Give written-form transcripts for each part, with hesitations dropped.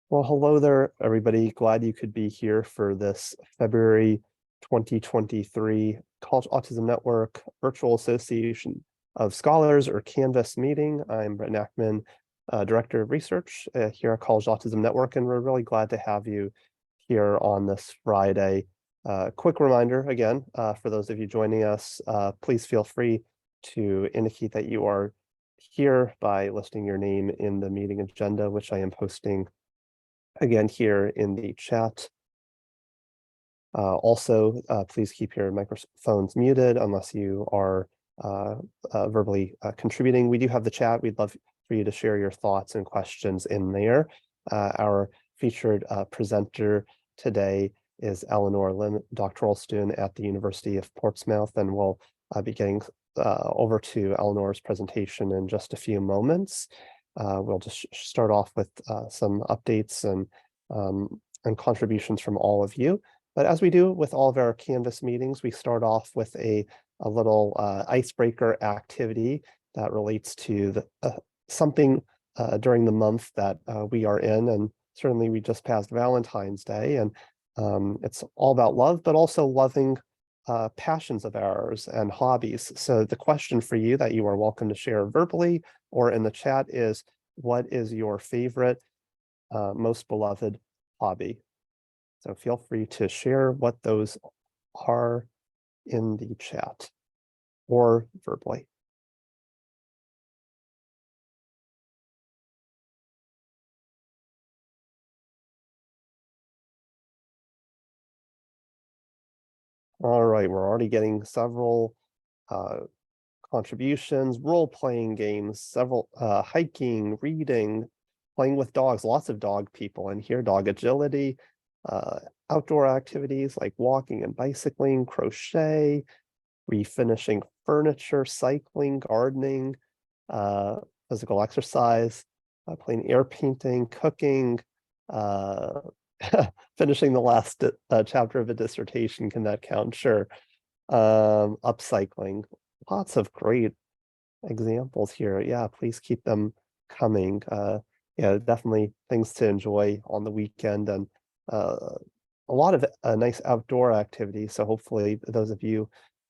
Well, hello there, everybody. Glad you could be here for this February 2023 College Autism Network Virtual Association of Scholars, or Canvas meeting. I'm Brett Nachman, Director of Research here at College Autism Network, and we're really glad to have you here on this Friday. Quick reminder again, for those of you joining us, please feel free to indicate that you are here by listing your name in the meeting agenda, which I am posting again here in the chat. Also, please keep your microphones muted unless you are verbally contributing. We do have the chat. We'd love for you to share your thoughts and questions in there. Our featured presenter today is Elinor Lim, doctoral student at the University of Portsmouth, and we'll be getting over to Elinor's presentation in just a few moments. We'll just start off with some updates and contributions from all of you. But as we do with all of our Canvas meetings, we start off with a little icebreaker activity that relates to something during the month that we are in. And certainly we just passed Valentine's Day, and it's all about love, but also loving passions of ours and hobbies. So the question for you that you are welcome to share verbally or in the chat is, what is your favorite, most beloved hobby? So feel free to share what those are in the chat or verbally. All right, we're already getting several contributions, role-playing games, several hiking, reading, playing with dogs, lots of dog people in here, dog agility, outdoor activities like walking and bicycling, crochet, refinishing furniture, cycling, gardening, physical exercise, playing air painting, cooking, finishing the last chapter of a dissertation. Can that count? Sure. Upcycling. Lots of great examples here. Yeah, please keep them coming. Yeah, definitely things to enjoy on the weekend, and a lot of nice outdoor activities. So hopefully those of you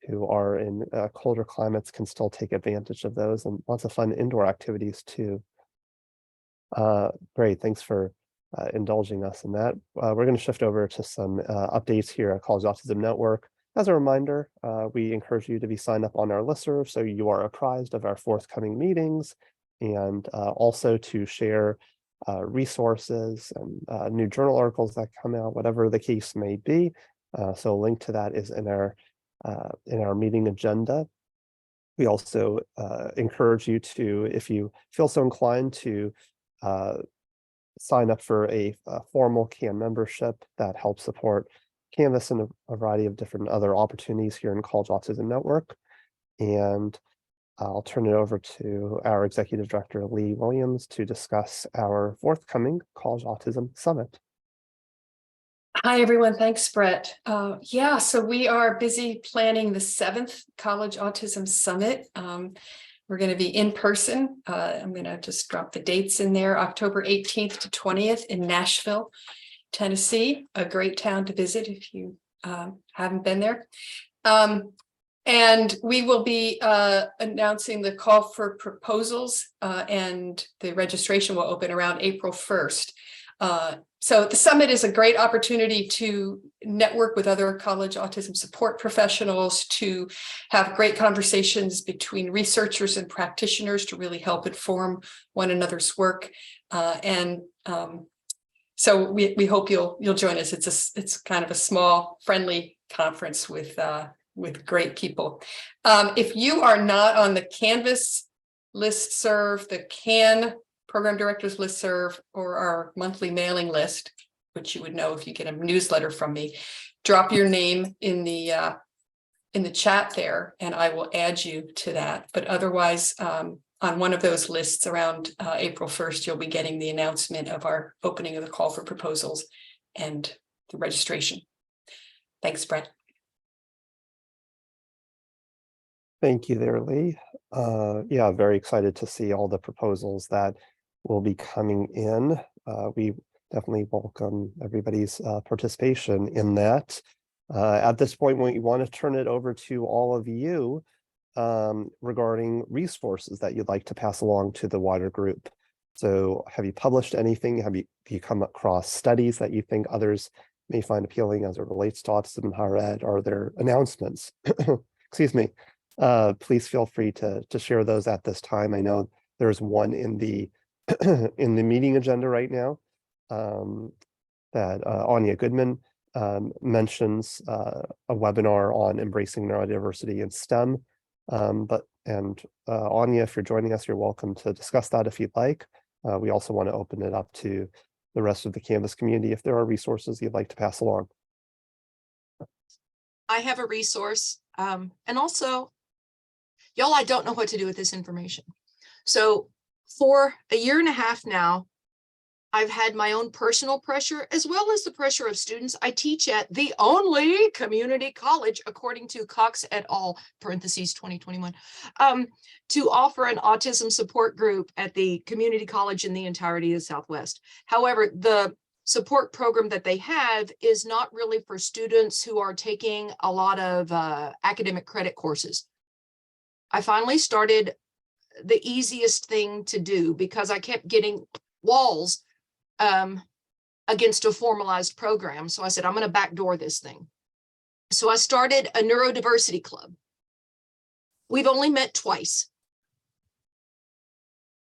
who are in colder climates can still take advantage of those, and lots of fun indoor activities too. Great, thanks for indulging us in that. We're going to shift over to some updates here at College Autism Network. As a reminder, we encourage you to be signed up on our listserv so you are apprised of our forthcoming meetings, and also to share resources and new journal articles that come out, whatever the case may be. So a link to that is in our meeting agenda. We also encourage you to, if you feel so inclined, to sign up for a formal CAN membership that helps support Canvas and a variety of different other opportunities here in College Autism Network. And I'll turn it over to our Executive Director, Lee Williams, to discuss our forthcoming College Autism Summit. Hi, everyone. Thanks, Brett. Yeah, so we are busy planning the 7th College Autism Summit. We're going to be in person. I'm going to just drop the dates in there, October 18th to 20th in Nashville, Tennessee, a great town to visit if you haven't been there. And we will be announcing the call for proposals, and the registration will open around April 1st. So the summit is a great opportunity to network with other college autism support professionals, to have great conversations between researchers and practitioners to really help inform one another's work. So we hope you'll join us. It's kind of a small, friendly conference with great people. If you are not on the Canvas listserv, the CAN Program Directors listserv, or our monthly mailing list, which you would know if you get a newsletter from me, drop your name in the chat there, and I will add you to that. But otherwise, on one of those lists around April 1st, you'll be getting the announcement of our opening of the call for proposals and the registration. Thanks, Brett. Thank you there, Lee. Yeah, very excited to see all the proposals that will be coming in. We definitely welcome everybody's participation in that. At this point, we want to turn it over to all of you regarding resources that you'd like to pass along to the wider group. So have you published anything? Have you come across studies that you think others may find appealing as it relates to autism in higher ed? Are there announcements? Excuse me. Please feel free to share those at this time. I know there's one in the in the meeting agenda right now that Anya Goodman mentions a webinar on embracing neurodiversity in STEM. Anya, if you're joining us, you're welcome to discuss that if you'd like. We also want to open it up to the rest of the Canvas community if there are resources you'd like to pass along. I have a resource. And also, y'all, I don't know what to do with this information. So for a year and a half now, I've had my own personal pressure as well as the pressure of students. I teach at the only community college, according to Cox et al. Parentheses 2021, to offer an autism support group at the community college in the entirety of the Southwest. However, the support program that they have is not really for students who are taking a lot of academic credit courses. I finally started the easiest thing to do because I kept getting walls against a formalized program. So I said, I'm going to backdoor this thing. So I started a neurodiversity club. We've only met twice.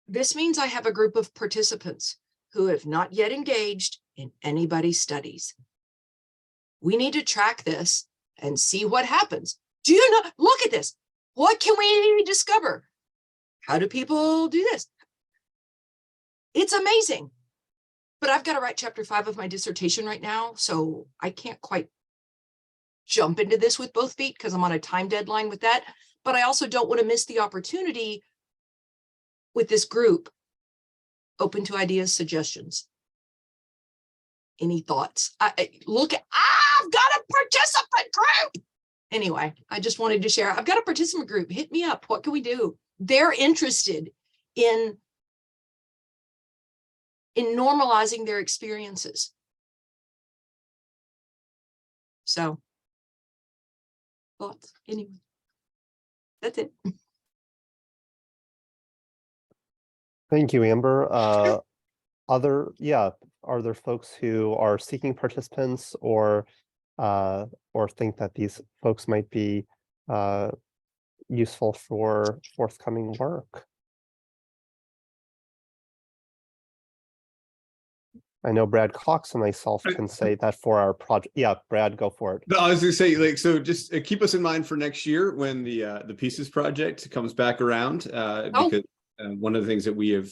This means I have a group of participants who have not yet engaged in anybody's studies. We need to track this and see what happens. Do you know? Look at this. What can we discover? How do people do this? It's amazing. But I've got to write chapter 5 of my dissertation right now, so I can't quite jump into this with both feet because I'm on a time deadline with that. But I also don't want to miss the opportunity with this group. Open to ideas, suggestions. Any thoughts? I've got a participant group. Anyway, I just wanted to share. I've got a participant group. Hit me up. What can we do? They're interested in normalizing their experiences. So, thoughts? Anyway, that's it. Thank you, Amber. Are there folks who are seeking participants or think that these folks might be useful for forthcoming work? I know Brad Cox and myself can say that for our project. Yeah, Brad, go for it. No, I was going to say, like, so just keep us in mind for next year when the Pieces project comes back around, because one of the things that we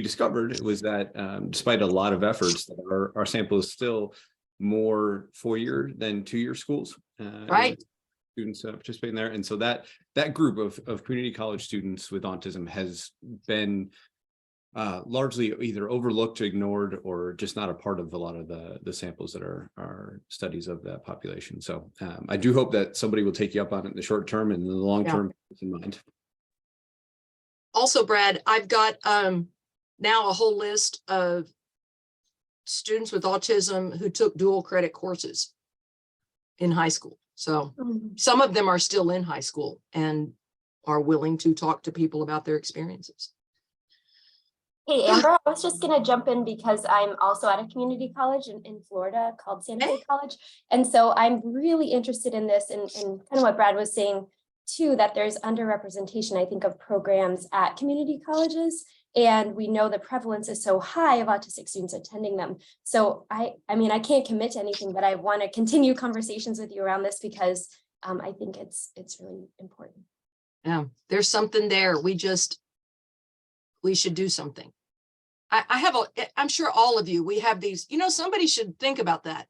discovered was that despite a lot of efforts, that our sample is still more 4-year than 2-year schools. Right. Students participating there, and so that group of community college students with autism has been largely either overlooked, ignored, or just not a part of a lot of the samples that are studies of that population. So I do hope that somebody will take you up on it in the short term and in the long term in mind. Also, Brad, I've got now a whole list of students with autism who took dual credit courses in high school. So some of them are still in high school and are willing to talk to people about their experiences. Hey, Amber, I was just going to jump in because I'm also at a community college in Florida called Santa Fe College. And so I'm really interested in this and kind of what Brad was saying too, that there's underrepresentation, I think, of programs at community colleges. And we know the prevalence is so high of autistic students attending them. So I mean, I can't commit to anything, but I want to continue conversations with you around this because I think it's really important. Yeah, there's something there. We should do something. I'm sure all of you, we have these, somebody should think about that.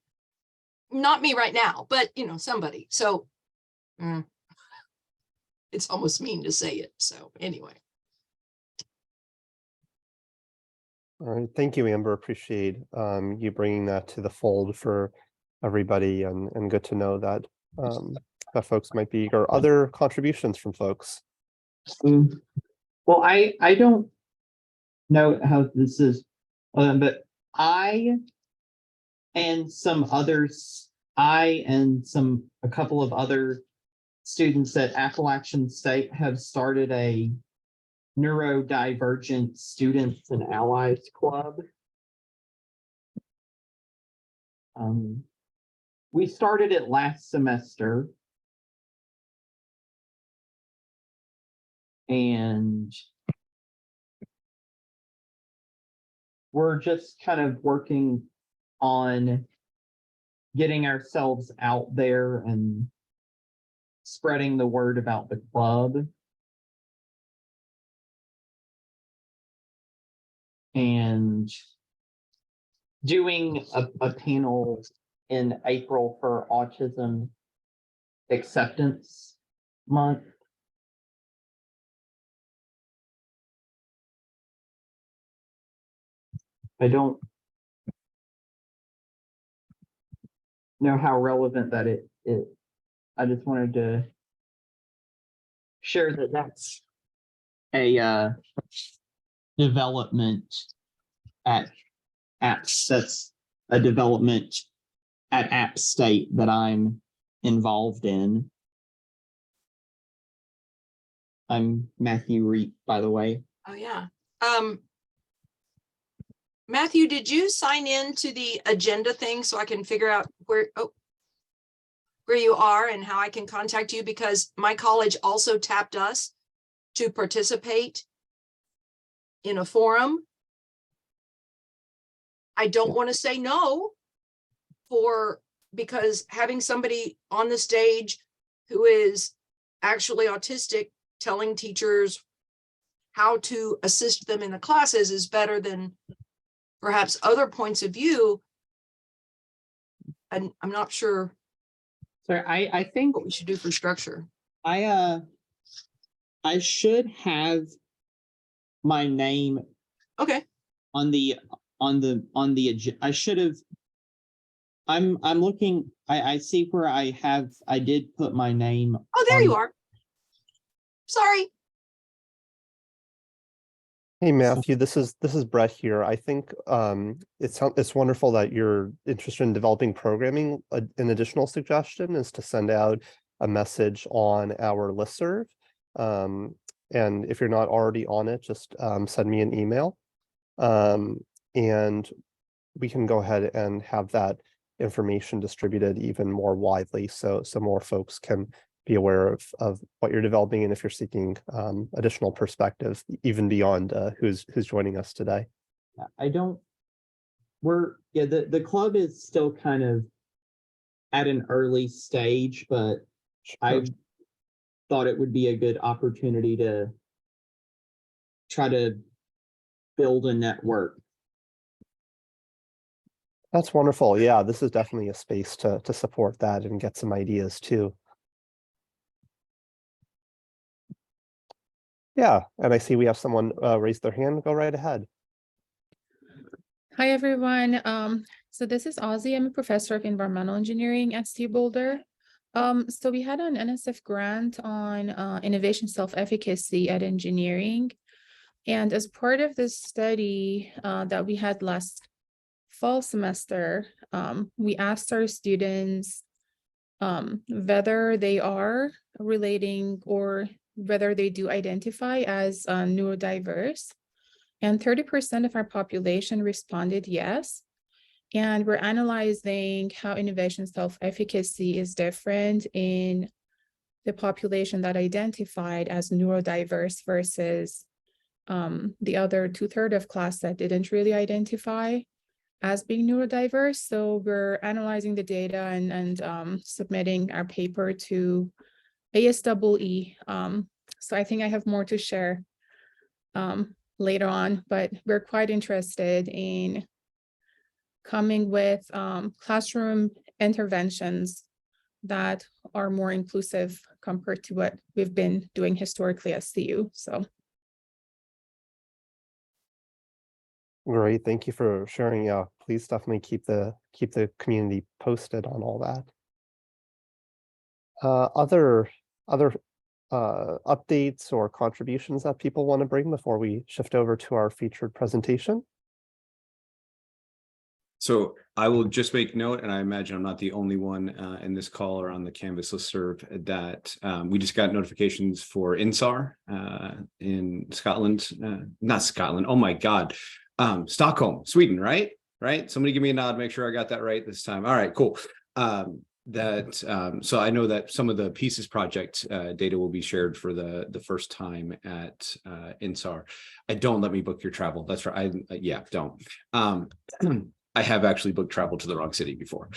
Not me right now, but somebody. So it's almost mean to say it. So anyway. All right, thank you, Amber. Appreciate you bringing that to the fold for everybody, and good to know that that folks might be, or other contributions from folks. Well, I don't know how this is, but I and some others, I and a couple of other students at Appalachian State have started a neurodivergent students and allies club. We started it last semester. And we're just kind of working on getting ourselves out there and spreading the word about the club. And doing a panel in April for Autism Acceptance Month. I don't know how relevant that it is. I just wanted to share that that's a development at apps. That's a development at App State that I'm involved in. I'm Matthew Reap, by the way. Oh, yeah. Matthew, did you sign in to the agenda thing so I can figure out where you are and how I can contact you? Because my college also tapped us to participate in a forum. I don't want to say no because having somebody on the stage who is actually autistic telling teachers how to assist them in the classes is better than perhaps other points of view. And I'm not sure. So I think what we should do for structure. I should have my name Okay. on the I should have. I'm looking. I see where I did put my name. Oh, there you are. Sorry. Hey, Matthew, this is Brett here. I think it's wonderful that you're interested in developing programming. An additional suggestion is to send out a message on our listserv. And if you're not already on it, just send me an email. And we can go ahead and have that information distributed even more widely so more folks can be aware of what you're developing, and if you're seeking additional perspective, even beyond who's joining us today. The club is still kind of at an early stage, but Sure. I thought it would be a good opportunity to try to build a network. That's wonderful. Yeah, this is definitely a space to support that and get some ideas too. Yeah, and I see we have someone raise their hand. Go right ahead. Hi, everyone. So this is Ozzy. I'm a professor of environmental engineering at STU Boulder. So we had an NSF grant on innovation self-efficacy at engineering. And as part of this study that we had last fall semester, we asked our students whether they are relating or whether they do identify as neurodiverse. And 30% of our population responded yes. And we're analyzing how innovation self-efficacy is different in the population that identified as neurodiverse versus the other 2/3 of class that didn't really identify as being neurodiverse. So we're analyzing the data and submitting our paper to ASEE. So I think I have more to share later on, but we're quite interested in coming with classroom interventions that are more inclusive compared to what we've been doing historically at CU. So. Great, thank you for sharing. Yeah, please definitely keep the community posted on all that. Other updates or contributions that people want to bring before we shift over to our featured presentation? So I will just make note, and I imagine I'm not the only one in this call or on the Canvas listserv, that we just got notifications for INSAR in Scotland, not Scotland. Oh my God, Stockholm, Sweden, right? Right. Somebody give me a nod, make sure I got that right this time. All right, cool. So I know that some of the Pieces project data will be shared for the first time at INSAR. Don't let me book your travel. That's right. Yeah, don't. I have actually booked travel to the wrong city before.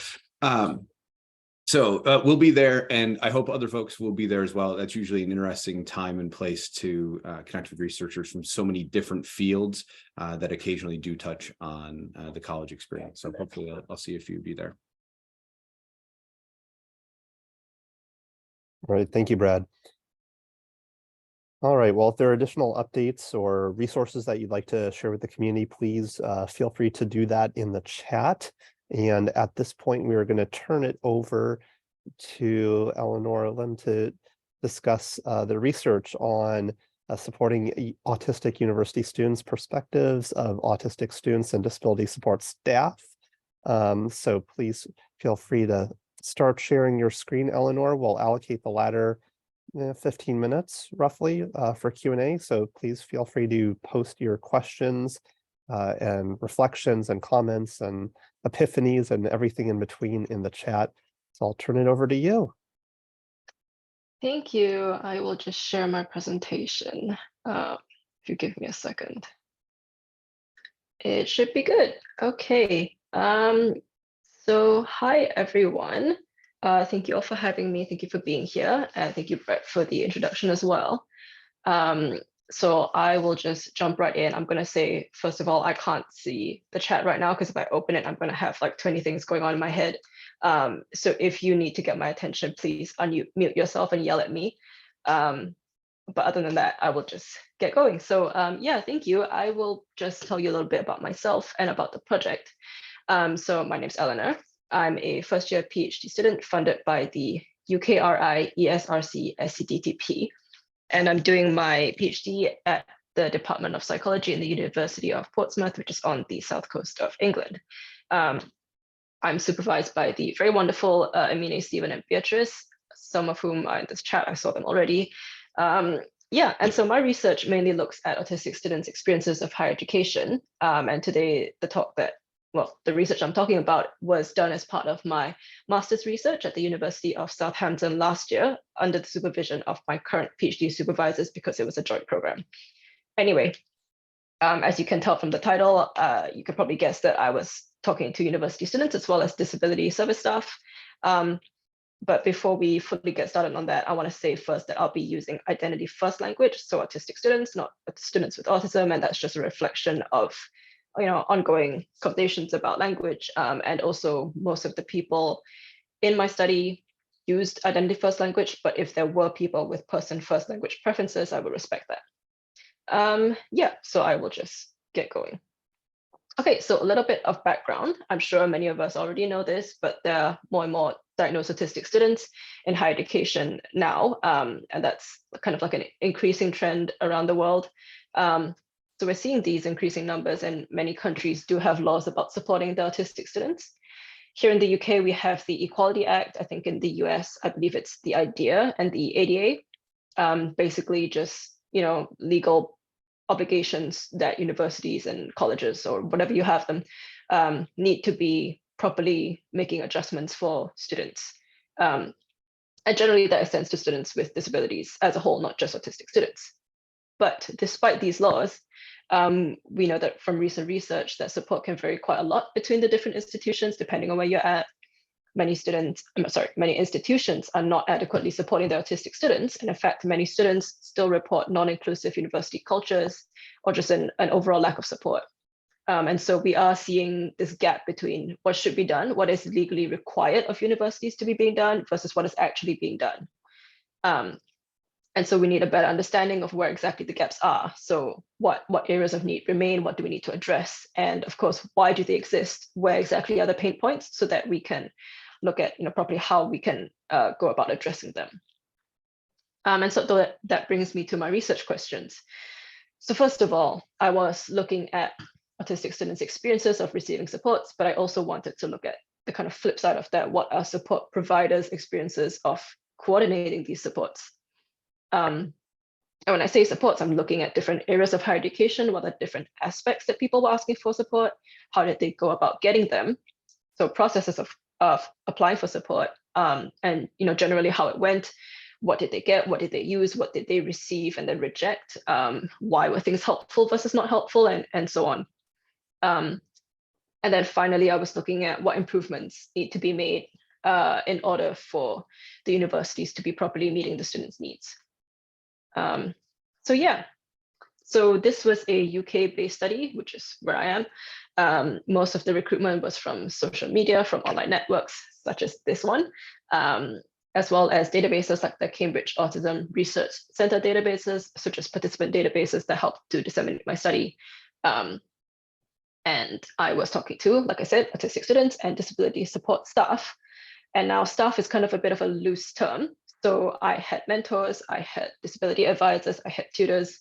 So we'll be there, and I hope other folks will be there as well. That's usually an interesting time and place to connect with researchers from so many different fields that occasionally do touch on the college experience. So hopefully I'll see a few of you there. All right, thank you, Brad. All right, well, if there are additional updates or resources that you'd like to share with the community, please feel free to do that in the chat. And at this point, we are going to turn it over to Elinor Lim to discuss the research on supporting autistic university students' perspectives of autistic students and disability support staff. So please feel free to start sharing your screen, Elinor. We'll allocate the latter 15 minutes roughly for Q&A. So please feel free to post your questions and reflections and comments and epiphanies and everything in between in the chat. So I'll turn it over to you. Thank you. I will just share my presentation. If you give me a second. It should be good. Okay. So hi, everyone. Thank you all for having me. Thank you for being here. And thank you, Brett, for the introduction as well. So I will just jump right in. I'm going to say, first of all, I can't see the chat right now because if I open it, I'm going to have like 20 things going on in my head. So if you need to get my attention, please unmute yourself and yell at me. But other than that, I will just get going. So yeah, thank you. I will just tell you a little bit about myself and about the project. So my name's Elinor. I'm a first-year PhD student funded by the UKRI ESRC SCDTP. And I'm doing my PhD at the Department of Psychology in the University of Portsmouth, which is on the south coast of England. I'm supervised by the very wonderful Amine, Stephen, and Beatrice, some of whom are in this chat. I saw them already. Yeah, and so my research mainly looks at autistic students' experiences of higher education. And today, the research I'm talking about was done as part of my master's research at the University of Southampton last year under the supervision of my current PhD supervisors because it was a joint program. Anyway, as you can tell from the title, you could probably guess that I was talking to university students as well as disability service staff. But before we fully get started on that, I want to say first that I'll be using identity first language, so autistic students, not students with autism, and that's just a reflection of ongoing conversations about language. And also most of the people in my study used identity first language, but if there were people with person first language preferences, I would respect that. Yeah, so I will just get going. Okay, so a little bit of background. I'm sure many of us already know this, but there are more and more diagnosed autistic students in higher education now, and that's kind of like an increasing trend around the world. So we're seeing these increasing numbers, and many countries do have laws about supporting the autistic students. Here in the UK, we have the Equality Act. I think in the US, I believe it's the IDEA and the ADA, basically just legal obligations that universities and colleges or whatever you have them need to be properly making adjustments for students. And generally that extends to students with disabilities as a whole, not just autistic students. But despite these laws, we know that from recent research that support can vary quite a lot between the different institutions, depending on where you're at. Many institutions are not adequately supporting their autistic students. And in fact, many students still report non-inclusive university cultures or just an overall lack of support. And so we are seeing this gap between what should be done, what is legally required of universities to be being done versus what is actually being done. And so we need a better understanding of where exactly the gaps are. So what areas of need remain, what do we need to address? And of course, why do they exist? Where exactly are the pain points so that we can look at properly how we can go about addressing them. And so that brings me to my research questions. So first of all, I was looking at autistic students' experiences of receiving supports, but I also wanted to look at the kind of flip side of that. What are support providers' experiences of coordinating these supports? And when I say supports, I'm looking at different areas of higher education. What are different aspects that people were asking for support? How did they go about getting them? So processes of applying for support, and generally how it went. What did they get? What did they use? What did they receive and then reject? Why were things helpful versus not helpful, and so on. And then finally, I was looking at what improvements need to be made in order for the universities to be properly meeting the students' needs. So yeah, so this was a UK-based study, which is where I am. Most of the recruitment was from social media, from online networks, such as this one, as well as databases like the Cambridge Autism Research Center databases, such as participant databases that helped to disseminate my study. And I was talking to, like I said, autistic students and disability support staff. And now staff is kind of a bit of a loose term. So I had mentors, I had disability advisors, I had tutors,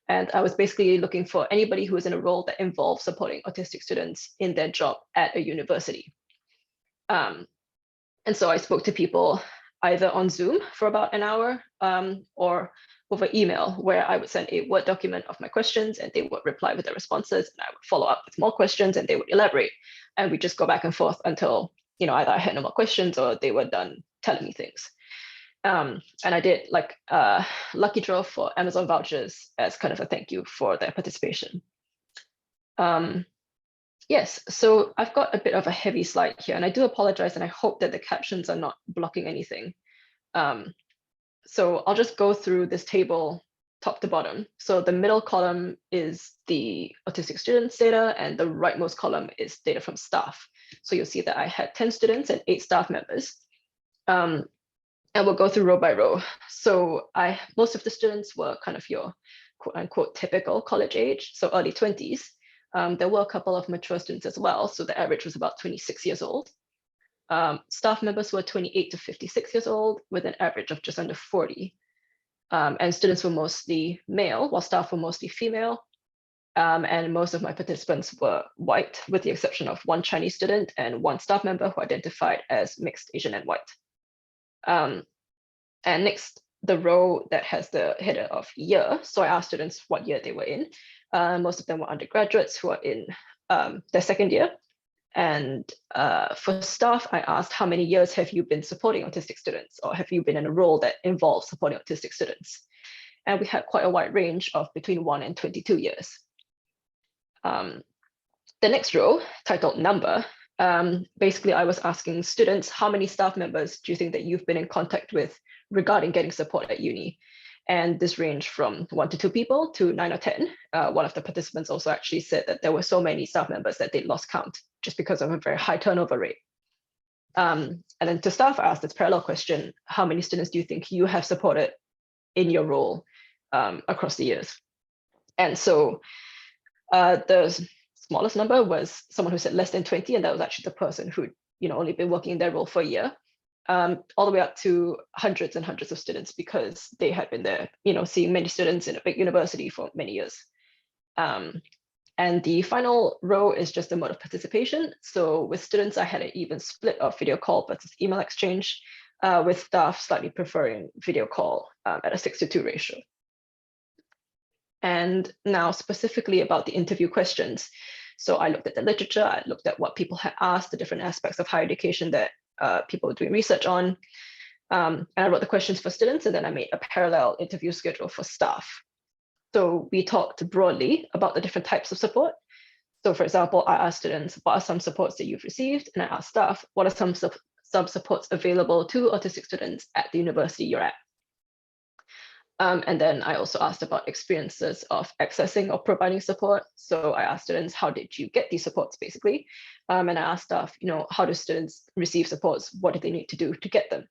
and I was basically looking for anybody who was in a role that involved supporting autistic students in their job at a university. And so I spoke to people either on Zoom for about an hour or over email, where I would send a Word document of my questions and they would reply with their responses, and I would follow up with more questions and they would elaborate. And we just go back and forth until either I had no more questions or they were done telling me things. And I did like a lucky draw for Amazon vouchers as kind of a thank you for their participation. Yes, so I've got a bit of a heavy slide here, and I do apologize, and I hope that the captions are not blocking anything. So I'll just go through this table top to bottom. So the middle column is the autistic students data, and the rightmost column is data from staff. So you'll see that I had 10 students and 8 staff members. And we'll go through row by row. So most of the students were kind of your quote unquote typical college age, so early 20s. There were a couple of mature students as well. So the average was about 26 years old. Staff members were 28 to 56 years old with an average of just under 40. And students were mostly male, while staff were mostly female. And most of my participants were white, with the exception of one Chinese student and one staff member who identified as mixed Asian and white. And next, the row that has the header of year. So I asked students what year they were in. Most of them were undergraduates who are in their second year. And for staff, I asked how many years have you been supporting autistic students, or have you been in a role that involves supporting autistic students? And we had quite a wide range of between 1 and 22 years. The next row, titled number, basically I was asking students, how many staff members do you think that you've been in contact with regarding getting support at uni? And this ranged from 1 to 2 people to 9 or 10. One of the participants also actually said that there were so many staff members that they lost count just because of a very high turnover rate. And then to staff, I asked this parallel question: how many students do you think you have supported in your role across the years? And so the smallest number was someone who said less than 20, and that was actually the person who'd only been working in their role for a year. All the way up to hundreds and hundreds of students, because they had been there, seeing many students in a big university for many years. And the final row is just the mode of participation. So with students, I had an even split of video call versus email exchange, with staff slightly preferring video call at a 6:2 ratio. And now specifically about the interview questions. So I looked at the literature, I looked at what people had asked, the different aspects of higher education that people were doing research on. And I wrote the questions for students, and then I made a parallel interview schedule for staff. So we talked broadly about the different types of support. So for example, I asked students, what are some supports that you've received? And I asked staff, what are some supports available to autistic students at the university you're at? And then I also asked about experiences of accessing or providing support. So I asked students, how did you get these supports, basically? And I asked staff, how do students receive supports? What do they need to do to get them?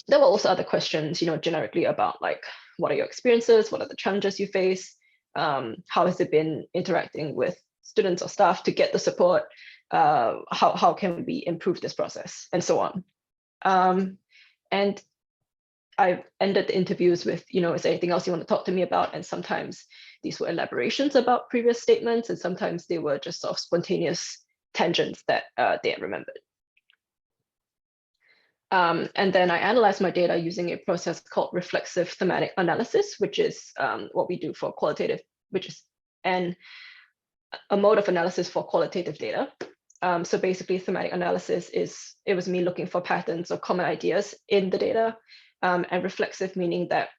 There were also other questions, generically about like, what are your experiences? What are the challenges you face? How has it been interacting with students or staff to get the support? How can we improve this process? And so on. And I ended the interviews with, is there anything else you want to talk to me about? And sometimes, these were elaborations about previous statements, and sometimes they were just sort of spontaneous tangents that they had remembered. And then I analyzed my data using a process called reflexive thematic analysis, which is what we do for qualitative, which is a mode of analysis for qualitative data. So basically thematic analysis it was me looking for patterns or common ideas in the data, and reflexive meaning that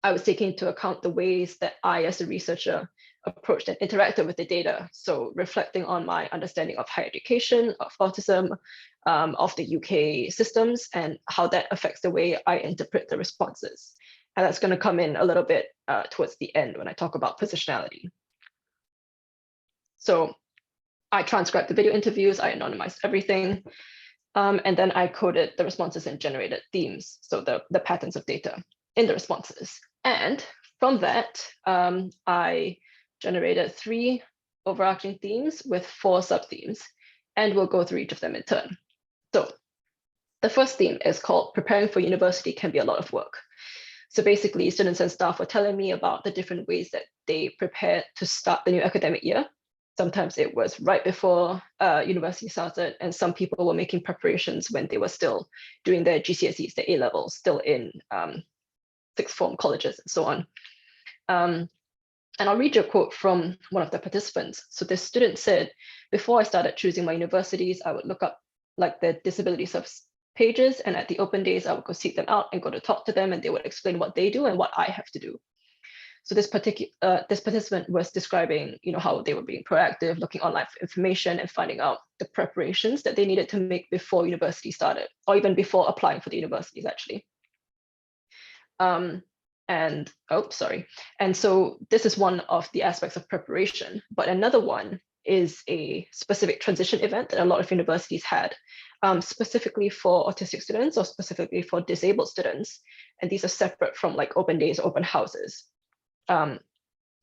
I was taking into account the ways that I, as a researcher, approached and interacted with the data. So reflecting on my understanding of higher education, of autism, of the UK systems, and how that affects the way I interpret the responses. And that's going to come in a little bit towards the end when I talk about positionality. So I transcribed the video interviews, I anonymized everything, and then I coded the responses and generated themes, so the patterns of data in the responses. And from that, I generated 3 overarching themes with 4 sub-themes, and we'll go through each of them in turn. So the first theme is called Preparing for University Can Be a Lot of Work. So basically, students and staff were telling me about the different ways that they prepared to start the new academic year. Sometimes it was right before university started, and some people were making preparations when they were still doing their GCSEs, their A-levels, still in sixth form colleges and so on. And I'll read you a quote from one of the participants. So this student said, before I started choosing my universities, I would look up like the disability service pages, and at the open days, I would go seek them out and go to talk to them, and they would explain what they do and what I have to do. So this participant was describing, how they were being proactive, looking online for information and finding out the preparations that they needed to make before university started, or even before applying for the universities, actually. And so this is one of the aspects of preparation, but another one is a specific transition event that a lot of universities had, specifically for autistic students or specifically for disabled students. And these are separate from like open days, open houses. And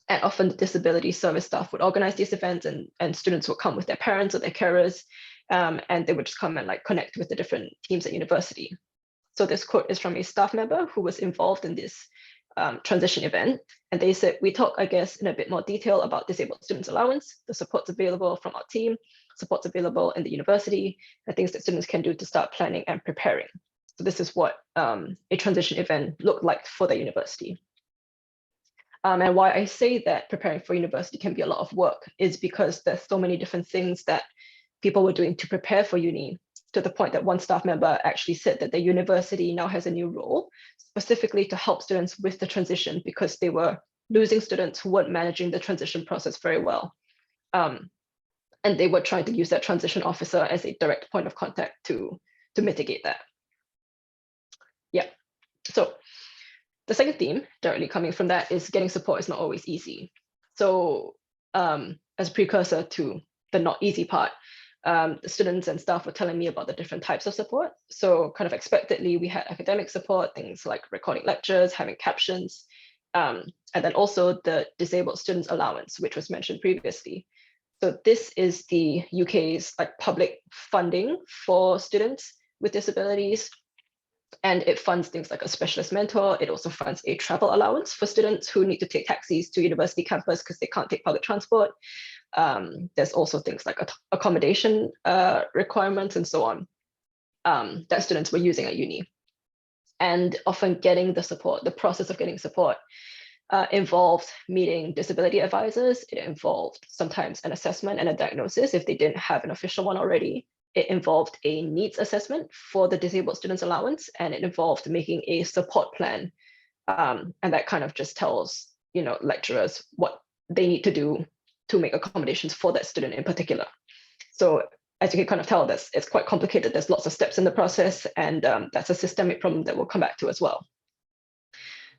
often the disability service staff would organize these events, and students would come with their parents or their carers, and they would just come and like connect with the different teams at university. So this quote is from a staff member who was involved in this transition event. And they said, we talk, I guess, in a bit more detail about disabled students allowance, the supports available from our team, supports available in the university, and things that students can do to start planning and preparing. So this is what a transition event looked like for the university. And why I say that preparing for university can be a lot of work is because there's so many different things that people were doing to prepare for uni, to the point that one staff member actually said that the university now has a new role specifically to help students with the transition, because they were losing students who weren't managing the transition process very well. And they were trying to use that transition officer as a direct point of contact to mitigate that. Yeah, so the second theme directly coming from that is getting support is not always easy. So as a precursor to the not easy part, the students and staff were telling me about the different types of support. So kind of expectedly, we had academic support, things like recording lectures, having captions, and then also the disabled students allowance, which was mentioned previously. So this is the UK's like public funding for students with disabilities. And it funds things like a specialist mentor. It also funds a travel allowance for students who need to take taxis to university campus because they can't take public transport. There's also things like accommodation requirements and so on that students were using at uni. And often getting the support, the process of getting support involved meeting disability advisors. It involved sometimes an assessment and a diagnosis if they didn't have an official one already. It involved a needs assessment for the disabled students allowance, and it involved making a support plan. And that kind of just tells, lecturers what they need to do to make accommodations for that student in particular. So as you can kind of tell, it's quite complicated. There's lots of steps in the process, and that's a systemic problem that we'll come back to as well.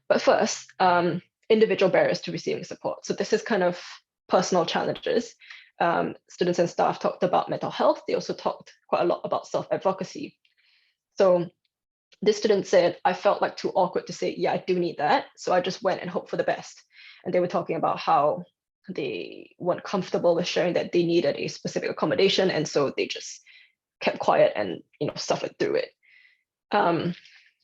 But first, individual barriers to receiving support. So this is kind of personal challenges. Students and staff talked about mental health. They also talked quite a lot about self-advocacy. So this student said, I felt like too awkward to say, yeah, I do need that. So I just went and hoped for the best. And they were talking about how they weren't comfortable with sharing that they needed a specific accommodation. And so they just kept quiet and, suffered through it. And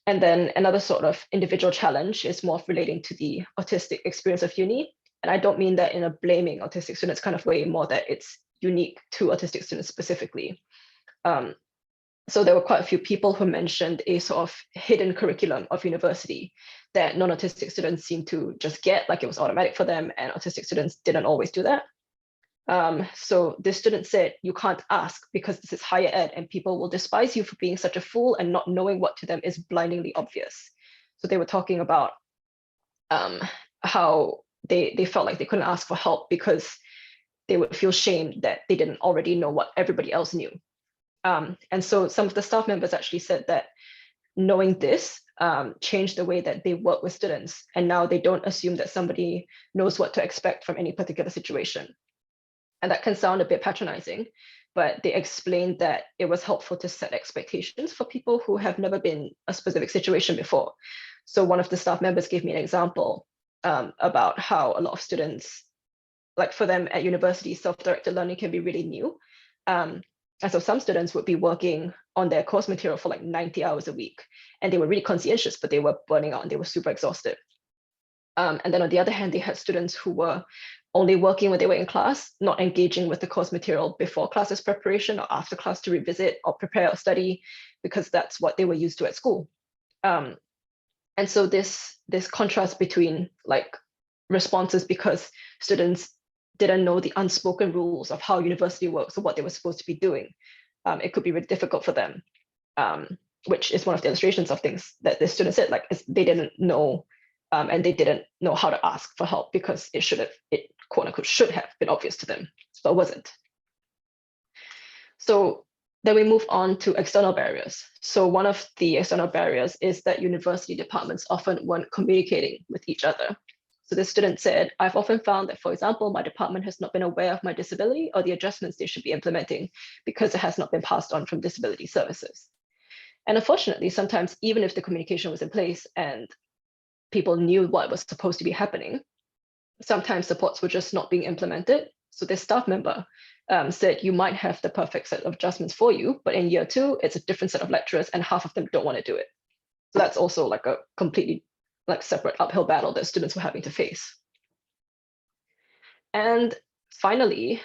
then another sort of individual challenge is more relating to the autistic experience of uni. And I don't mean that in a blaming autistic students kind of way, more that it's unique to autistic students specifically. So there were quite a few people who mentioned a sort of hidden curriculum of university that non-autistic students seem to just get, like it was automatic for them, and autistic students didn't always do that. So this student said, you can't ask because this is higher ed and people will despise you for being such a fool, and not knowing what to them is blindingly obvious. So they were talking about how they felt like they couldn't ask for help because they would feel shamed that they didn't already know what everybody else knew. And so some of the staff members actually said that knowing this changed the way that they work with students. And now they don't assume that somebody knows what to expect from any particular situation. And that can sound a bit patronizing, but they explained that it was helpful to set expectations for people who have never been in a specific situation before. So one of the staff members gave me an example about how a lot of students, like for them at university, self-directed learning can be really new. And so some students would be working on their course material for like 90 hours a week, and they were really conscientious, but they were burning out and they were super exhausted. And then on the other hand, they had students who were only working when they were in class, not engaging with the course material before classes preparation or after class to revisit or prepare or study, because that's what they were used to at school. And so this contrast between like responses because students didn't know the unspoken rules of how university works or what they were supposed to be doing, it could be really difficult for them, which is one of the illustrations of things that the student said, like they didn't know and they didn't know how to ask for help because it quote unquote should have been obvious to them, but it wasn't. So then we move on to external barriers. So one of the external barriers is that university departments often weren't communicating with each other. So the student said, I've often found that, for example, my department has not been aware of my disability or the adjustments they should be implementing because it has not been passed on from disability services. And unfortunately, sometimes even if the communication was in place and people knew what was supposed to be happening, sometimes supports were just not being implemented. So this staff member said, you might have the perfect set of adjustments for you, but in year 2, it's a different set of lecturers and half of them don't want to do it. So that's also like a completely like separate uphill battle that students were having to face. And finally,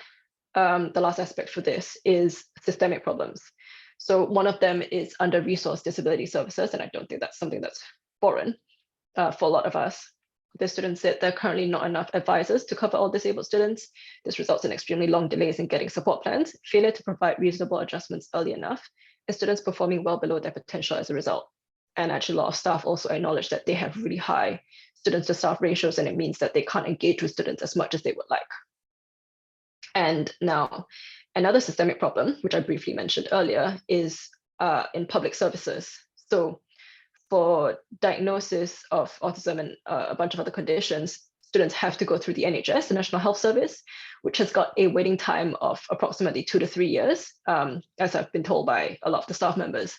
the last aspect for this is systemic problems. So one of them is under-resourced disability services, and I don't think that's something that's foreign for a lot of us. The students said there are currently not enough advisors to cover all disabled students. This results in extremely long delays in getting support plans, failure to provide reasonable adjustments early enough, and students performing well below their potential as a result. And actually a lot of staff also acknowledge that they have really high students to staff ratios, and it means that they can't engage with students as much as they would like. And now another systemic problem, which I briefly mentioned earlier, is in public services. So for diagnosis of autism and a bunch of other conditions, students have to go through the NHS, the National Health Service, which has got a waiting time of approximately 2 to 3 years, as I've been told by a lot of the staff members.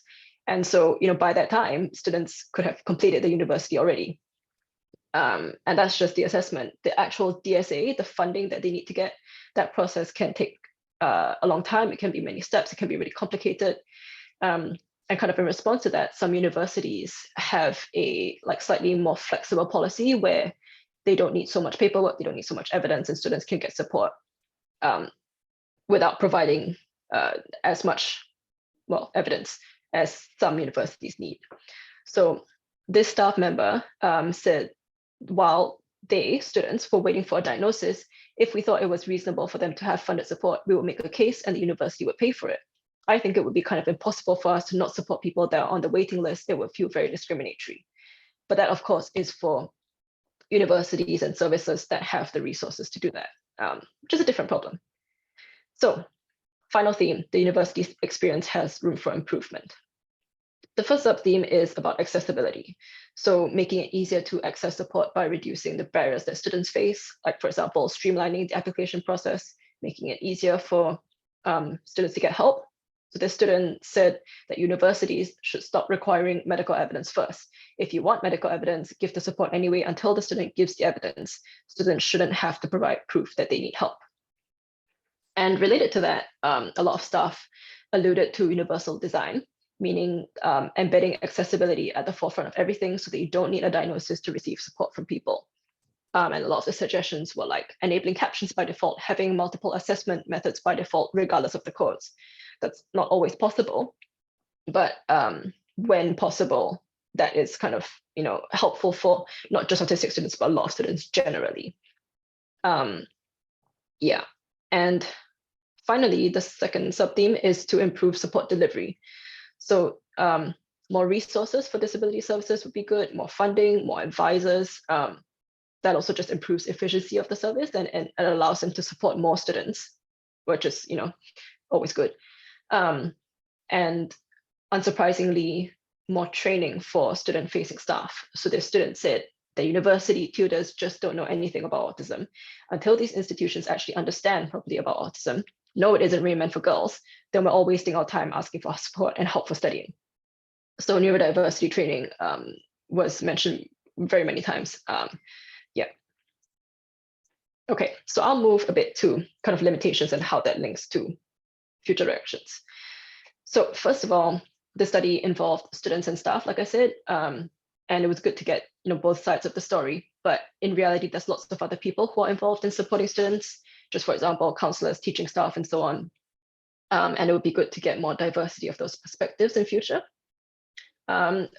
And so, by that time, students could have completed the university already. And that's just the assessment. The actual DSA, the funding that they need to get, that process can take a long time. It can be many steps. It can be really complicated. And kind of in response to that, some universities have a slightly more flexible policy where they don't need so much paperwork, they don't need so much evidence, and students can get support without providing as much, evidence as some universities need. So this staff member said, while students were waiting for a diagnosis, if we thought it was reasonable for them to have funded support, we would make a case and the university would pay for it. I think it would be kind of impossible for us to not support people that are on the waiting list. It would feel very discriminatory. But that, of course, is for universities and services that have the resources to do that, which is a different problem. So, final theme, the university's experience has room for improvement. The first sub-theme is about accessibility. So making it easier to access support by reducing the barriers that students face, like, for example, streamlining the application process, making it easier for students to get help. So this student said that universities should stop requiring medical evidence first. If you want medical evidence, give the support anyway until the student gives the evidence. Students shouldn't have to provide proof that they need help. And related to that, a lot of staff alluded to universal design, meaning embedding accessibility at the forefront of everything so that you don't need a diagnosis to receive support from people. And a lot of the suggestions were like enabling captions by default, having multiple assessment methods by default, regardless of the codes. That's not always possible, but when possible, that is kind of, you know, helpful for not just autistic students, but a lot of students generally. Yeah, and finally, the second sub-theme is to improve support delivery. So more resources for disability services would be good, more funding, more advisors. That also just improves efficiency of the service and allows them to support more students, which is, you know, always good. And unsurprisingly, more training for student-facing staff. So the student said the university tutors just don't know anything about autism. Until these institutions actually understand properly about autism, know it isn't really meant for girls, then we're all wasting our time asking for support and help for studying. So neurodiversity training was mentioned very many times. Yeah. Okay, so I'll move a bit to kind of limitations and how that links to future directions. So first of all, the study involved students and staff, like I said, and it was good to get, you know, both sides of the story. But in reality, there's lots of other people who are involved in supporting students, just for example, counselors, teaching staff, and so on. And it would be good to get more diversity of those perspectives in future.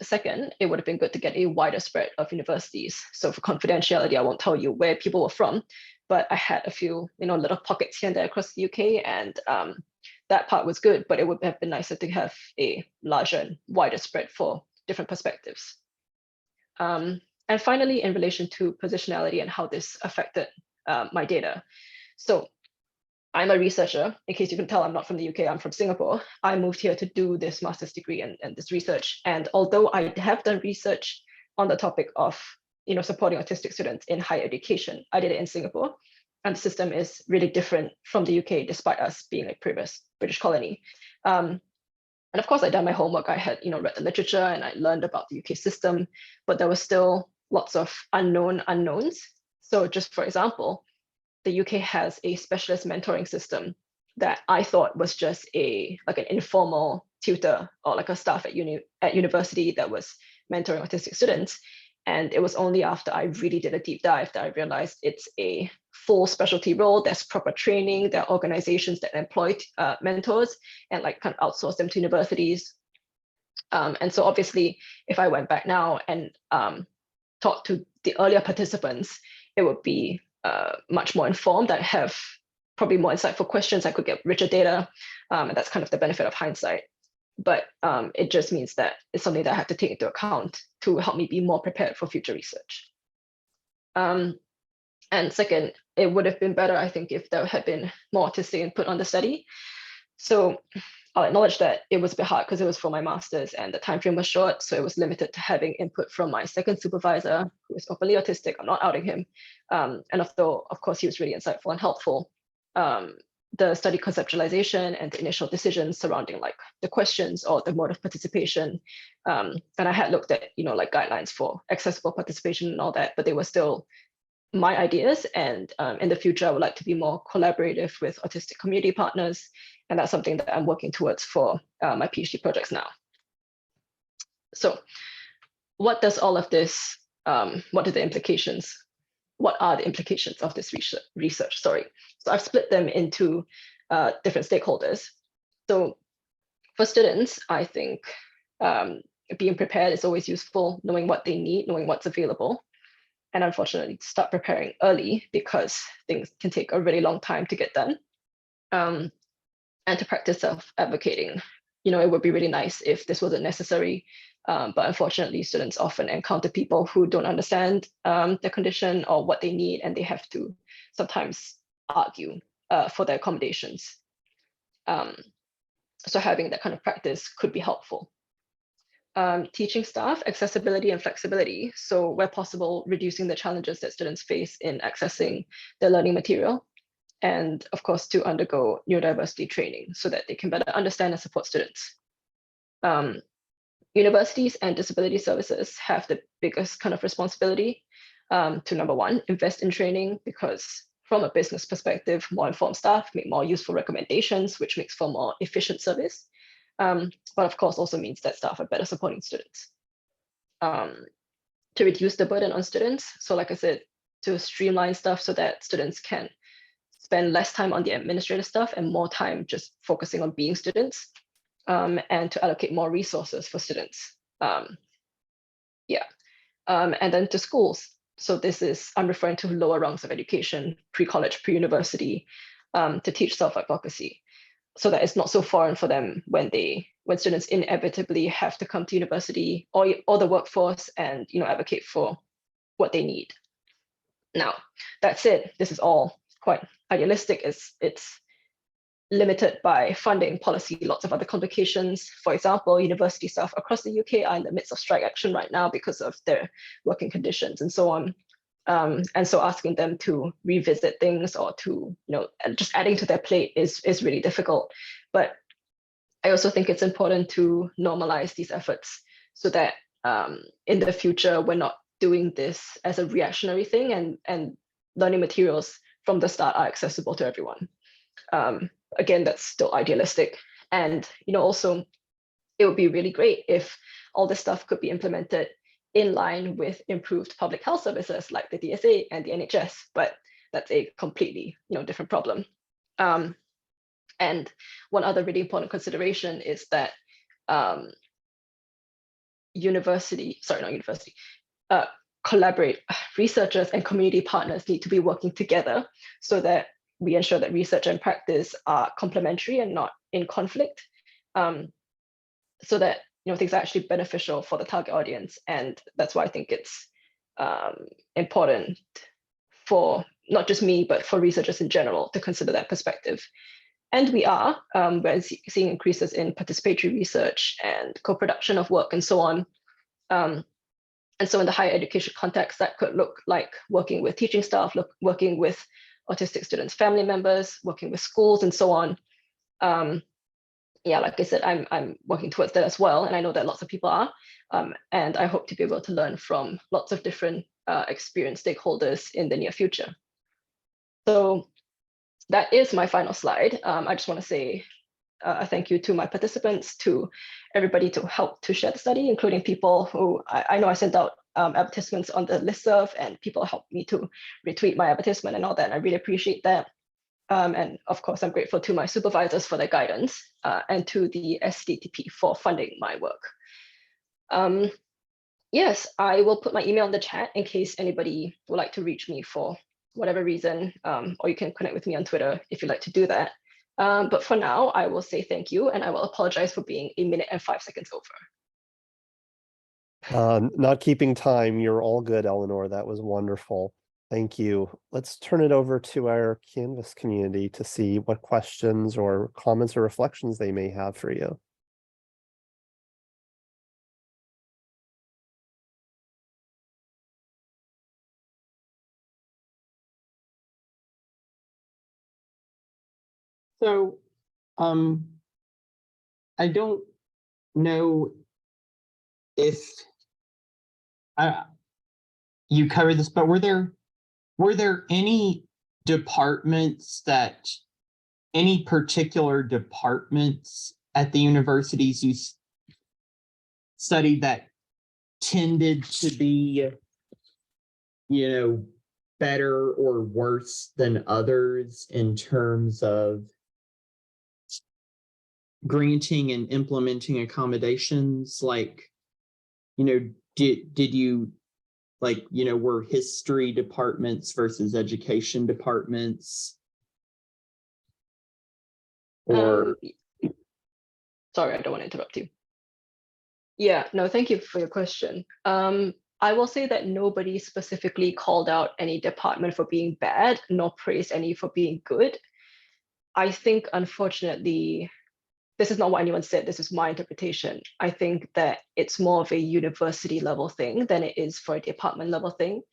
Second, it would have been good to get a wider spread of universities. So for confidentiality, I won't tell you where people were from, but I had a few, you know, little pockets here and there across the UK, and that part was good, but it would have been nicer to have a larger and wider spread for different perspectives. And finally, in relation to positionality and how this affected my data. So I'm a researcher. In case you can tell, I'm not from the UK, I'm from Singapore. I moved here to do this master's degree and this research. And although I have done research on the topic of, you know, supporting autistic students in higher education, I did it in Singapore. And the system is really different from the UK, despite us being a previous British colony. And of course, I'd done my homework. I had, you know, read the literature and I learned about the UK system, but there was still lots of unknown unknowns. So just for example, the UK has a specialist mentoring system that I thought was just like an informal tutor or like a staff at university that was mentoring autistic students. And it was only after I really did a deep dive that I realized it's a full specialty role. There's proper training. There are organizations that employ mentors and like kind of outsource them to universities. And so obviously, if I went back now and talked to the earlier participants, it would be much more informed. I have probably more insightful questions. I could get richer data, and that's kind of the benefit of hindsight. But it just means that it's something that I have to take into account to help me be more prepared for future research. And second, it would have been better, I think, if there had been more autistic input on the study. So I'll acknowledge that it was a bit hard because it was for my master's and the time frame was short. So it was limited to having input from my second supervisor, who is openly autistic. I'm not outing him. And although, of course, he was really insightful and helpful, the study conceptualization and the initial decisions surrounding like the questions or the mode of participation. And I had looked at, you know, like guidelines for accessible participation and all that, but they were still my ideas. And in the future, I would like to be more collaborative with autistic community partners. And that's something that I'm working towards for my PhD projects now. So what does all of this, what are the implications? What are the implications of this research? Sorry. So I've split them into different stakeholders. So for students, I think being prepared is always useful, knowing what they need, knowing what's available. And unfortunately, start preparing early because things can take a really long time to get done. And to practice self-advocating. You know, it would be really nice if this wasn't necessary, but unfortunately, students often encounter people who don't understand their condition or what they need, and they have to sometimes argue for their accommodations. So having that kind of practice could be helpful. Teaching staff, accessibility and flexibility. So where possible, reducing the challenges that students face in accessing their learning material. And of course, to undergo neurodiversity training so that they can better understand and support students. Universities and disability services have the biggest kind of responsibility to, number one, invest in training, because from a business perspective, more informed staff make more useful recommendations, which makes for more efficient service. But of course also means that staff are better supporting students. To reduce the burden on students. So like I said, to streamline stuff so that students can spend less time on the administrative stuff and more time just focusing on being students, and to allocate more resources for students. And then to schools. So this is, I'm referring to lower rungs of education, pre-college, pre-university, to teach self-advocacy, so that it's not so foreign for them when students inevitably have to come to university or the workforce and advocate for what they need. Now, that's it. This is all quite idealistic. It's limited by funding policy, lots of other complications. For example, university staff across the UK are in the midst of strike action right now because of their working conditions and so on. And so asking them to revisit things or to, just adding to their plate is really difficult. But I also think it's important to normalize these efforts so that in the future, we're not doing this as a reactionary thing, and learning materials from the start are accessible to everyone. Again, that's still idealistic. And, also it would be really great if all this stuff could be implemented in line with improved public health services like the DSA and the NHS, but that's a completely, different problem. And one other really important consideration is that researchers and community partners need to be working together so that we ensure that research and practice are complementary and not in conflict, so that things are actually beneficial for the target audience. And that's why I think it's important for not just me, but for researchers in general to consider that perspective. And we're seeing increases in participatory research and co-production of work and so on. And so in the higher education context, that could look like working with teaching staff, working with autistic students' family members, working with schools and so on. Like I said, I'm working towards that as well. And I know that lots of people are. And I hope to be able to learn from lots of different experienced stakeholders in the near future. So that is my final slide. I just want to say a thank you to my participants, to everybody to help to share the study, including people who I know I sent out advertisements on the listserv, and people helped me to retweet my advertisement and all that. And I really appreciate that. And of course, I'm grateful to my supervisors for their guidance, and to the SDTP for funding my work. Yes, I will put my email in the chat in case anybody would like to reach me for whatever reason, or you can connect with me on Twitter if you'd like to do that. But for now, I will say thank you, and I will apologize for being 1 minute and 5 seconds over. Not keeping time. You're all good, Elinor. That was wonderful. Thank you. Let's turn it over to our Canvas community to see what questions or comments or reflections they may have for you. So, I don't know if you covered this, but were there any particular departments at the universities you studied that tended to be, better or worse than others in terms of granting and implementing accommodations? Like, did you, were history departments versus education departments? Or Sorry, I don't want to interrupt you. Yeah, no, thank you for your question. I will say that nobody specifically called out any department for being bad, nor praised any for being good. I think, unfortunately, this is not what anyone said, this is my interpretation. I think that it's more of a university level thing than it is for a department level thing.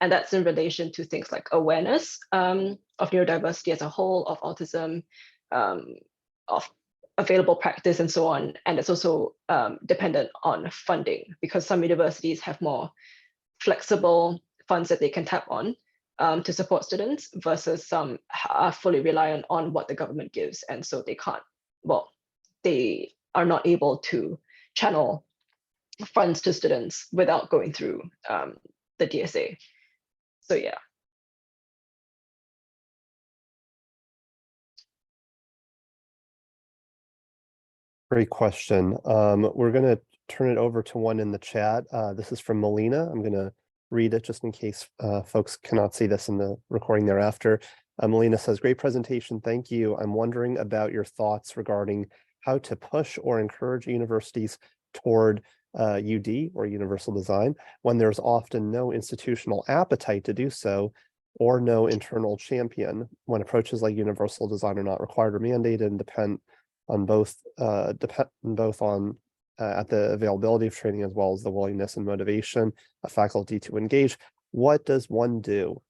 And that's in relation to things like awareness of neurodiversity as a whole, of autism, of available practice and so on. And it's also dependent on funding, because some universities have more flexible funds that they can tap on to support students, versus some are fully reliant on what the government gives. And so they can't, they are not able to channel funds to students without going through the DSA. So yeah, Great question. We're going to turn it over to one in the chat. This is from Melina. I'm going to read it just in case folks cannot see this in the recording thereafter. Melina says, great presentation. Thank you. I'm wondering about your thoughts regarding how to push or encourage universities toward UD or universal design when there's often no institutional appetite to do so or no internal champion, when approaches like universal design are not required or mandated and depend on both at the availability of training as well as the willingness and motivation of faculty to engage. What does one do?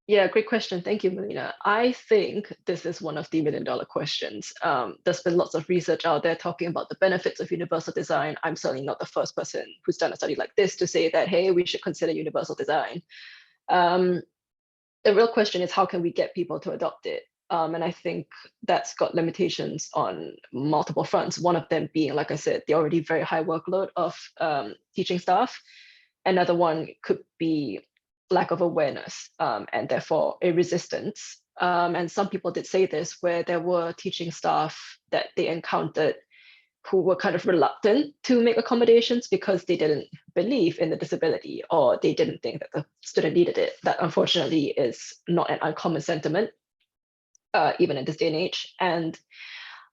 Yeah, great question. Thank you, Melina. I think this is one of the million-dollar questions. There's been lots of research out there talking about the benefits of universal design. I'm certainly not the first person who's done a study like this to say that, hey, we should consider universal design. The real question is, how can we get people to adopt it? And I think that's got limitations on multiple fronts. One of them being, like I said, the already very high workload of teaching staff. Another one could be lack of awareness and therefore a resistance. And some people did say this, where there were teaching staff that they encountered who were kind of reluctant to make accommodations because they didn't believe in the disability or they didn't think that the student needed it. That unfortunately is not an uncommon sentiment, even in this day and age. And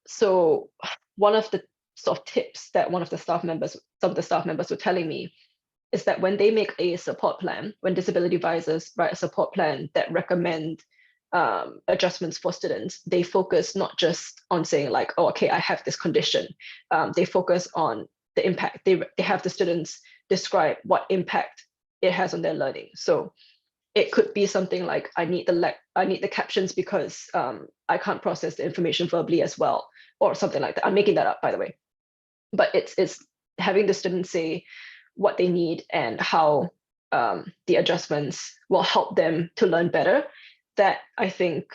so one of the sort of tips that some of the staff members were telling me is that when they make a support plan, when disability advisors write a support plan that recommend adjustments for students, they focus not just on saying like, oh, okay, I have this condition. They focus on the impact. They have the students describe what impact it has on their learning. So it could be something like, I need the captions because I can't process the information verbally as well, or something like that. I'm making that up, by the way. But it's having the students say what they need and how the adjustments will help them to learn better. That I think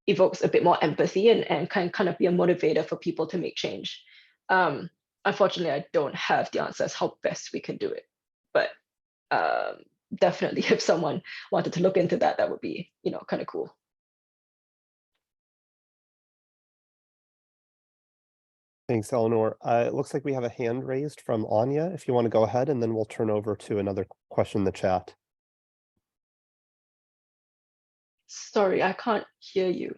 evokes a bit more empathy and can kind of be a motivator for people to make change. Unfortunately, I don't have the answers how best we can do it, but definitely if someone wanted to look into that, that would be, kind of cool. Thanks, Elinor. It looks like we have a hand raised from Anya. If you want to go ahead, and then we'll turn over to another question in the chat. Sorry, I can't hear you.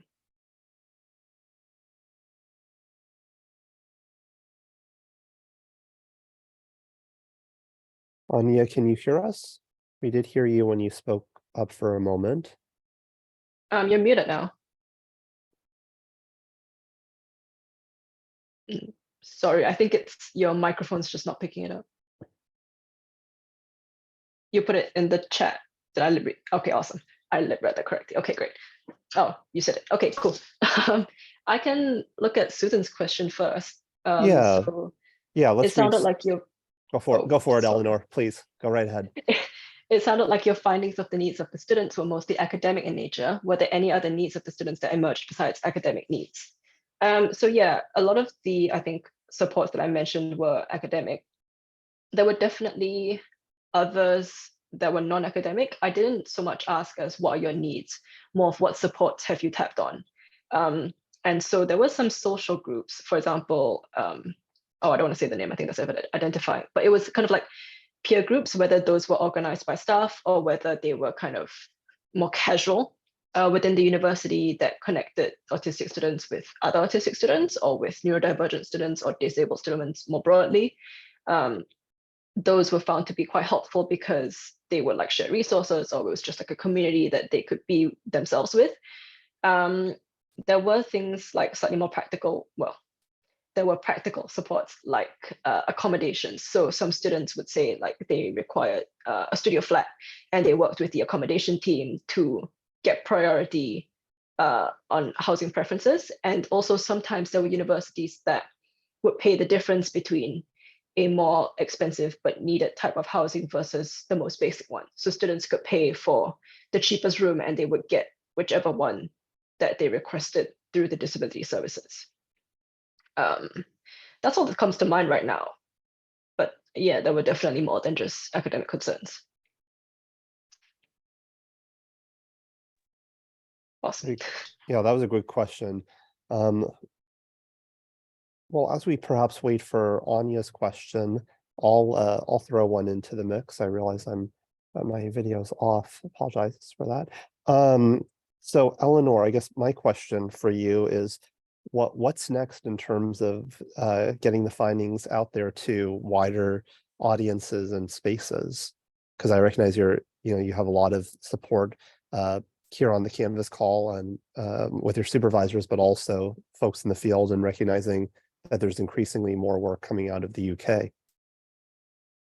Anya, can you hear us? We did hear you when you spoke up for a moment. You're muted now. Sorry, I think it's your microphone's just not picking it up. You put it in the chat. Did I read? Okay, awesome. I read that correctly. Okay, great. Oh, you said it. Okay, cool. I can look at Susan's question first. Yeah, let's it sounded read. like you. Go for it, Elinor. Please go right ahead. It sounded like your findings of the needs of the students were mostly academic in nature. Were there any other needs of the students that emerged besides academic needs? So yeah, a lot of the, I think, supports that I mentioned were academic. There were definitely others that were non-academic. I didn't so much ask as what are your needs, more of what supports have you tapped on. And so there were some social groups, for example, I don't want to say the name, I think that's identifying, but it was kind of like peer groups, whether those were organized by staff or whether they were kind of more casual within the university that connected autistic students with other autistic students or with neurodivergent students or disabled students more broadly. Those were found to be quite helpful because they would like share resources, or it was just like a community that they could be themselves with. There were things like slightly more practical, there were practical supports like accommodations. So some students would say like they required a studio flat, and they worked with the accommodation team to get priority on housing preferences. And also sometimes there were universities that would pay the difference between a more expensive but needed type of housing versus the most basic one. So students could pay for the cheapest room and they would get whichever one that they requested through the disability services. That's all that comes to mind right now. But yeah, there were definitely more than just academic concerns. Awesome. Yeah, that was a good question. Well, as we perhaps wait for Anya's question, I'll throw one into the mix. I realize my video's off. Apologize for that. So Elinor, I guess my question for you is what's next in terms of getting the findings out there to wider audiences and spaces? Because I recognize you have a lot of support here on the Canvas call and with your supervisors, but also folks in the field, and recognizing that there's increasingly more work coming out of the UK.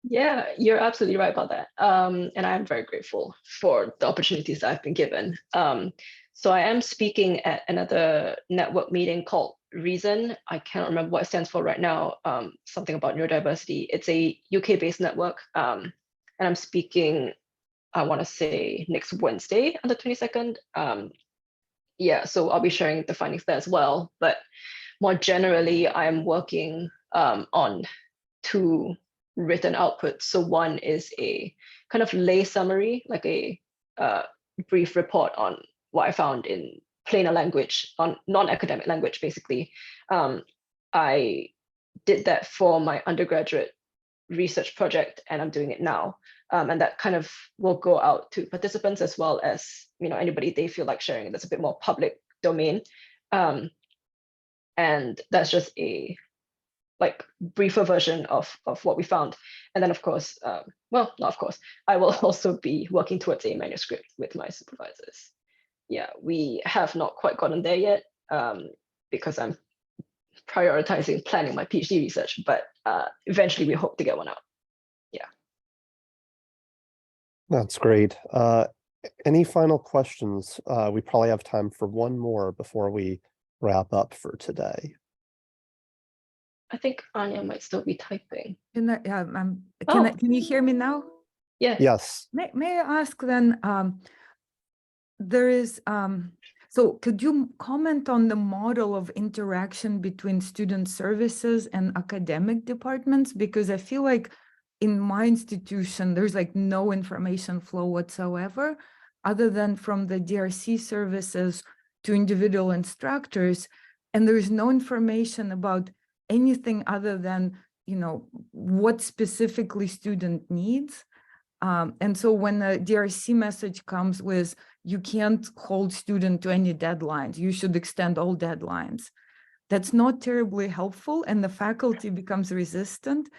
Yeah, you're absolutely right about that. And I'm very grateful for the opportunities that I've been given. So I am speaking at another network meeting called Reason. I cannot remember what it stands for right now. Something about neurodiversity. It's a UK-based network. And I'm speaking, I want to say next Wednesday on the 22nd. Yeah, so I'll be sharing the findings there as well. But more generally, I'm working on 2 written outputs. So one is a kind of lay summary, like a brief report on what I found in plainer language, on non-academic language, basically. I did that for my undergraduate research project, and I'm doing it now. And that kind of will go out to participants as well as anybody they feel like sharing. That's a bit more public domain. And that's just a briefer version of what we found. And then of course, well, not of course, I will also be working towards a manuscript with my supervisors. Yeah, we have not quite gotten there yet because I'm prioritizing planning my PhD research, but eventually we hope to get one out. Yeah. That's great. Any final questions? We probably have time for one more before we wrap up for today. I think Anya might still be typing. Can Oh. can you hear me now? Yeah. Yes. May I ask then, there is, so could you comment on the model of interaction between student services and academic departments? Because I feel like in my institution, there's like no information flow whatsoever, other than from the DRC services to individual instructors. And there's no information about anything other than, what specifically student needs. And so when the DRC message comes with, you can't hold student to any deadlines, you should extend all deadlines, that's not terribly helpful, and the faculty becomes resistant.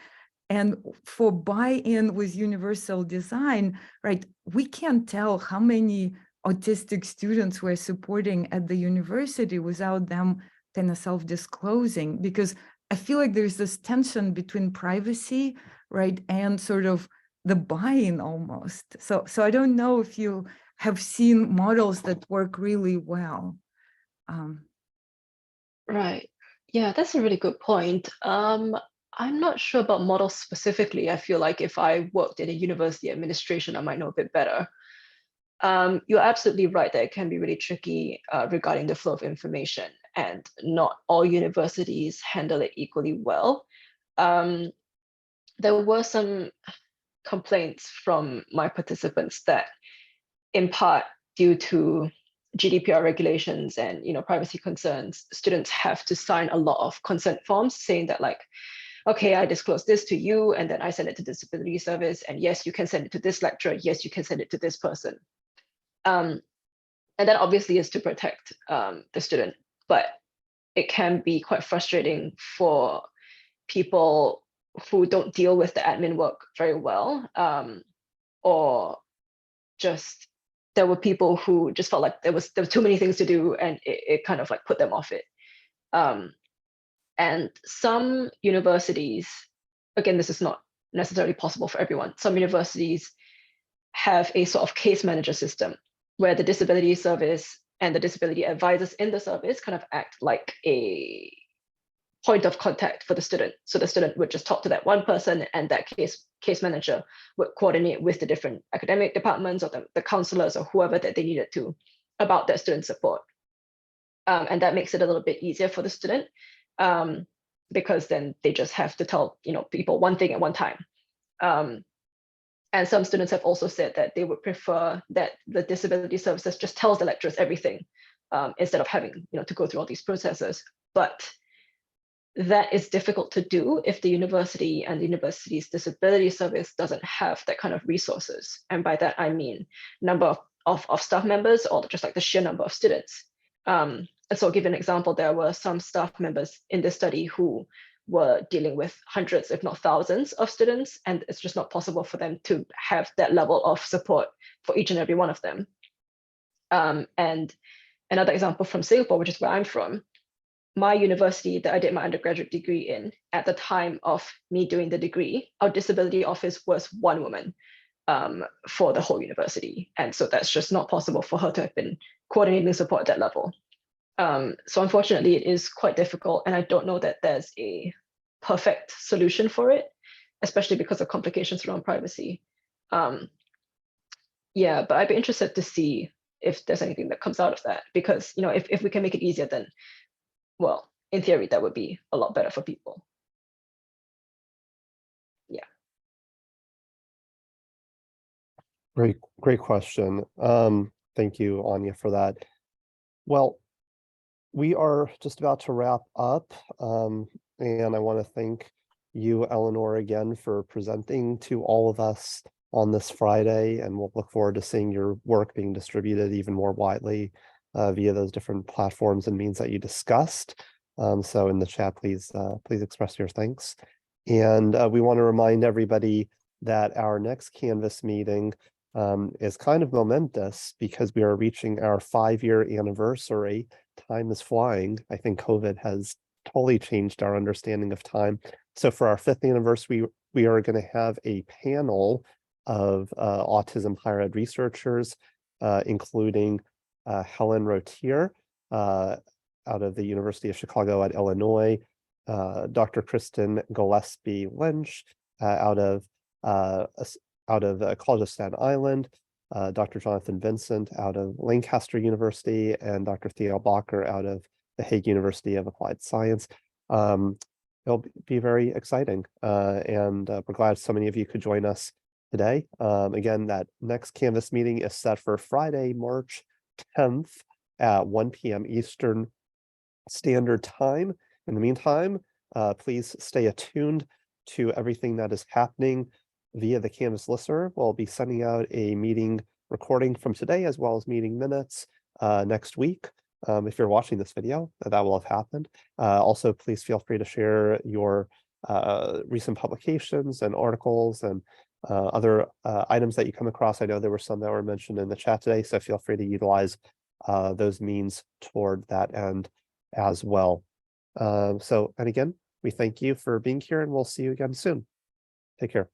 And for buy-in with universal design, right, we can't tell how many autistic students we're supporting at the university without them kind of self-disclosing, because I feel like there's this tension between privacy, right, and sort of the buy-in almost. So I don't know if you have seen models that work really well. Right. Yeah, that's a really good point. I'm not sure about models specifically. I feel like if I worked in a university administration, I might know a bit better. You're absolutely right that it can be really tricky regarding the flow of information, and not all universities handle it equally well. There were some complaints from my participants that, in part due to GDPR regulations and privacy concerns, students have to sign a lot of consent forms saying that, like, okay, I disclose this to you, and then I send it to disability service, and yes, you can send it to this lecturer, yes, you can send it to this person. And that obviously is to protect the student, but it can be quite frustrating for people who don't deal with the admin work very well, or just there were people who just felt like there was too many things to do, and it kind of like put them off it. And some universities, again, this is not necessarily possible for everyone. Some universities have a sort of case manager system where the disability service and the disability advisors in the service kind of act like a point of contact for the student. So the student would just talk to that one person, and that case manager would coordinate with the different academic departments or the counselors or whoever that they needed to about their student support. And that makes it a little bit easier for the student, because then they just have to tell people one thing at one time. And some students have also said that they would prefer that the disability services just tells the lecturers everything, instead of having to go through all these processes. But that is difficult to do if the university and the university's disability service doesn't have that kind of resources. And by that, I mean number of staff members or just like the sheer number of students. And so I'll give an example. There were some staff members in this study who were dealing with hundreds, if not thousands of students, and it's just not possible for them to have that level of support for each and every one of them. And another example from Singapore, which is where I'm from, my university that I did my undergraduate degree in, at the time of me doing the degree, our disability office was one woman for the whole university. And so that's just not possible for her to have been coordinating support at that level. So unfortunately, it is quite difficult. And I don't know that there's a perfect solution for it, especially because of complications around privacy. Yeah, but I'd be interested to see if there's anything that comes out of that, because, you know, if we can make it easier, then, well, in theory, that would be a lot better for people. Yeah. Great question. Thank you, Anya, for that. Well, we are just about to wrap up, and I want to thank you, Elinor, again for presenting to all of us on this Friday, and we'll look forward to seeing your work being distributed even more widely via those different platforms and means that you discussed. So in the chat, please express your thanks. And we want to remind everybody that our next Canvas meeting is kind of momentous because we are reaching our 5-year anniversary. Time is flying. I think COVID has totally changed our understanding of time. So for our 5th anniversary, we are going to have a panel of autism higher ed researchers, including Helen Rotier out of the University of Chicago at Illinois, Dr. Kristen Gillespie Lynch out of College of Staten Island, Dr. Jonathan Vincent out of Lancaster University, and Dr. Theo Bacher out of the Hague University of Applied Science. It'll be very exciting, and we're glad so many of you could join us today. Again, that next Canvas meeting is set for Friday, March 10th at 1 p.m. Eastern Standard Time. In the meantime, please stay attuned to everything that is happening via the Canvas listserv. We'll be sending out a meeting recording from today as well as meeting minutes next week. If you're watching this video, that will have happened. Also, please feel free to share your recent publications and articles and other items that you come across. I know there were some that were mentioned in the chat today, so feel free to utilize those means toward that end as well. And again, we thank you for being here, and we'll see you again soon. Take care.